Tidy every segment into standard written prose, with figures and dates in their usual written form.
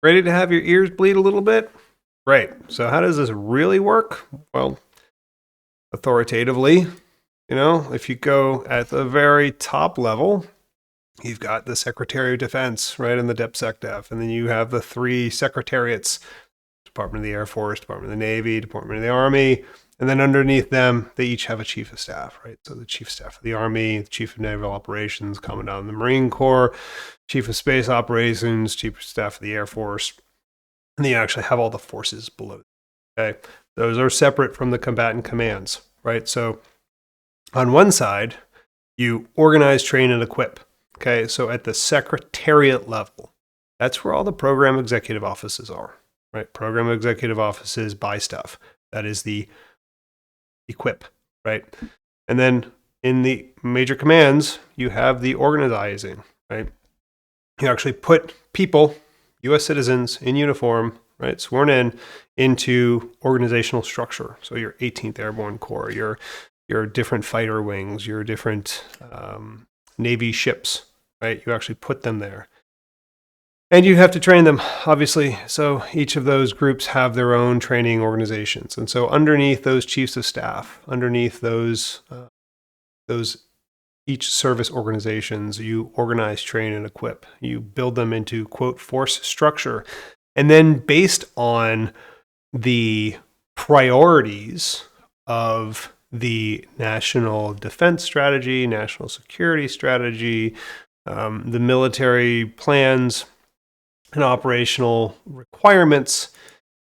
Ready to have your ears bleed a little bit? Great. So how does this really work? Well, authoritatively, if you go at the very top level, you've got the Secretary of Defense, right, and the DepSecDef, and then you have the three secretariats, Department of the Air Force, Department of the Navy, Department of the Army, and then underneath them, they each have a chief of staff, right? So the chief of staff of the Army, the chief of naval operations, commandant of the Marine Corps, chief of space operations, chief of staff of the Air Force, and then you actually have all the forces below. Okay, those are separate from the combatant commands, right? So on one side, you organize, train, and equip. Okay, so at the secretariat level, that's where all the program executive offices are, right? Program executive offices buy stuff. That is the equip, right? And then in the major commands, you have the organizing, right? You actually put people, U.S. citizens in uniform, right, sworn in, into organizational structure. So your 18th Airborne Corps, your different fighter wings, your different Navy ships, right? You actually put them there. And you have to train them, obviously. So each of those groups have their own training organizations. And so underneath those chiefs of staff, underneath those each service organizations, you organize, train, and equip. You build them into, quote, force structure. And then based on the priorities of the national defense strategy, national security strategy, the military plans and operational requirements,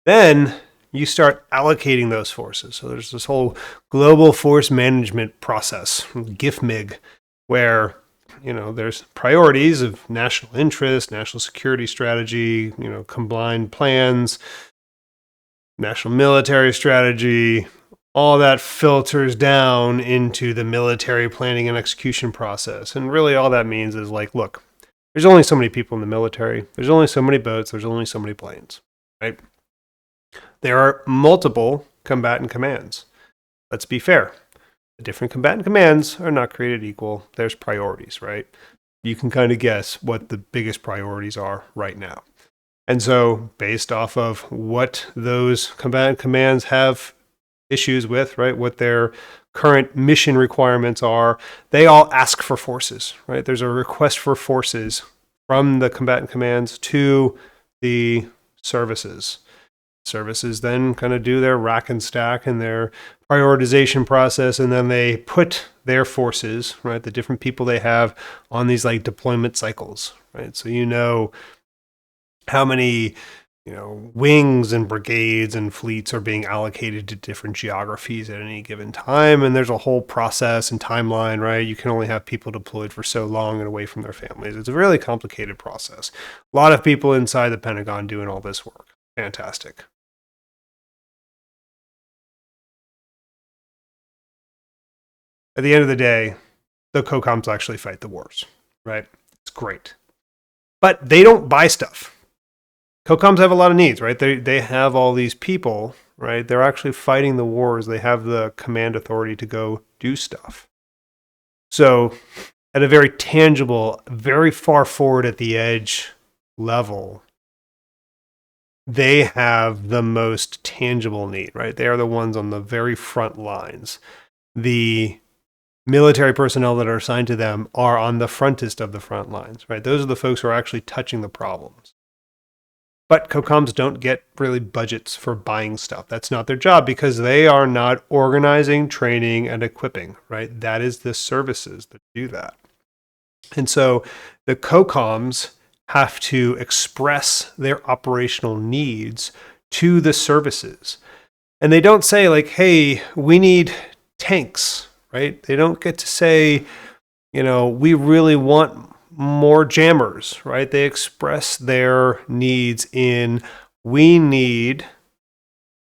then you start allocating those forces. So there's this whole global force management process, GIFMIG, where there's priorities of national interest, national security strategy, combined plans, national military strategy. All that filters down into the military planning and execution process. And really all that means is like, look, there's only so many people in the military. There's only so many boats. There's only so many planes, right? There are multiple combatant commands. Let's be fair. The different combatant commands are not created equal. There's priorities, right? You can kind of guess what the biggest priorities are right now. And so based off of what those combatant commands have issues with, right, what their current mission requirements are, they all ask for forces, right? There's a request for forces from the combatant commands to the services. Services then kind of do their rack and stack and their prioritization process, and then they put their forces, right, the different people they have, on these like deployment cycles, right? So how many wings and brigades and fleets are being allocated to different geographies at any given time. And there's a whole process and timeline, right? You can only have people deployed for so long and away from their families. It's a really complicated process. A lot of people inside the Pentagon doing all this work. Fantastic. At the end of the day, the COCOMs actually fight the wars, right? It's great. But they don't buy stuff. COCOMs have a lot of needs, right? They have all these people, right? They're actually fighting the wars. They have the command authority to go do stuff. So at a very tangible, very far forward at the edge level, they have the most tangible need, right? They are the ones on the very front lines. The military personnel that are assigned to them are on the frontest of the front lines, right? Those are the folks who are actually touching the problems. But COCOMs don't get really budgets for buying stuff. That's not their job because they are not organizing, training, and equipping, right? That is the services that do that. And so the COCOMs have to express their operational needs to the services. And they don't say like, hey, we need tanks, right? They don't get to say, we really want more jammers, right? They express their needs in, we need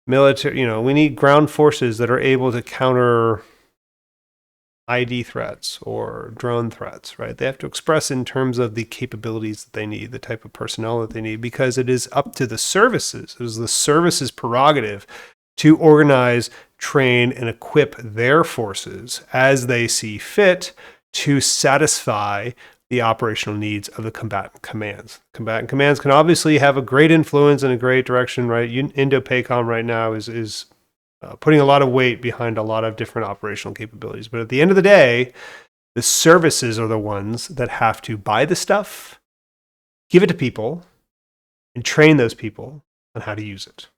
military, we need ground forces that are able to counter ID threats or drone threats, right? They have to express in terms of the capabilities that they need, the type of personnel that they need, because it is up to the services. It is the services' prerogative to organize, train, and equip their forces as they see fit to satisfy the operational needs of the combatant commands. Combatant commands can obviously have a great influence and a great direction, right? Indo-PACOM right now is putting a lot of weight behind a lot of different operational capabilities. But at the end of the day, the services are the ones that have to buy the stuff, give it to people, and train those people on how to use it.